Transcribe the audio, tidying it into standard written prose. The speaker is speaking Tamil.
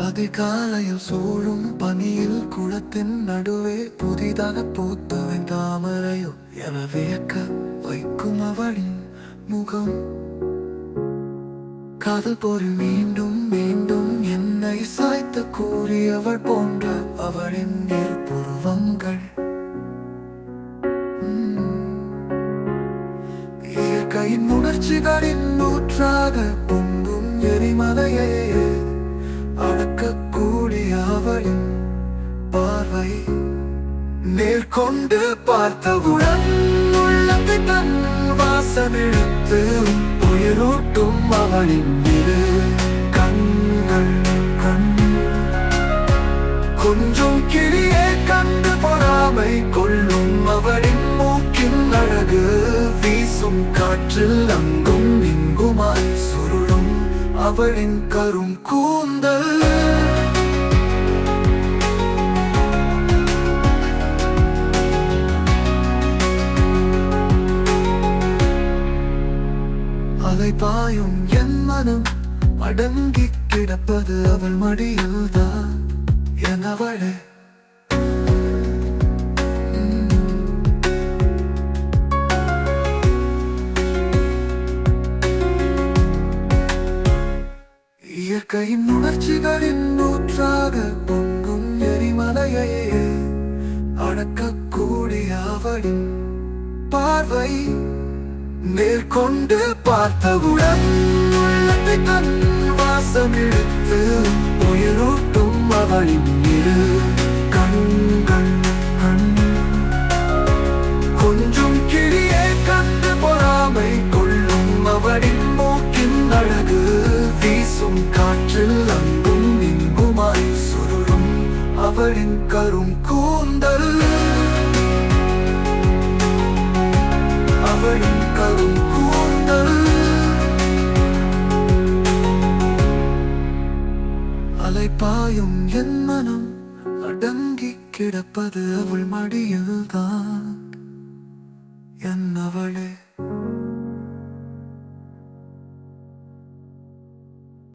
அதிகாலையில் சூழும் பனியில் குளத்தின் நடுவே புதிதாக பூத்தவன் தாமரையோ என வியக்க வைக்கும் அவளின் முகம். காதல் போரில் மீண்டும் மீண்டும் என்னை சாய்த்து கூறியவள் போன்ற அவளின் புருவங்கள். இயற்கையின் உணர்ச்சிகளின் நூற்றாக பொங்கும் எரிமலையே அடக்கக்கூடிய அவளின் பார்வை. நேர்கொண்டு பார்த்தவுடன் உள்ளத்தை தன் வாசமிழுத்து உயிரூட்டும் அவளின் இரு கண்கள். கொஞ்சம் கிளியே கண்டு பொறாமை கொள்ளும் அவளின் மூக்கின் அழகு. வீசும் காற்றில் அங்கும் இங்குமாய் சுருளும் அவளின் கரும் கூந்தல். அலை பாயும் என் மனம் அடங்கி கிடப்பது அவள் மடியில்தான் என் அவளே. இயற்கையின் உணர்ச்சிகளின் நூற்றாக பொங்கும் எரிமலையே அடக்கக்கூடிய அவளின் பார்வை. நேர்கொண்டு பார்த்தவுடன் உள்ளத்தை தன் வாசம் இழுத்து உயிரூட்டும் அவளின் இரு கண்கள். கொஞ்சம் கிளியே கண்டு பொறாமை கொள்ளும் அவளின் மூக்கின் அழகு. வீசும் காற்றில் அங்கும் இங்குமாய் சுருளும் அவளின் கரும் கூந்தல். அவளின் கரும் கூந்தல். அலைபாயும் என் மனம் அடங்கி கிடப்பது அவள் மடியில்தான் என் அவளே.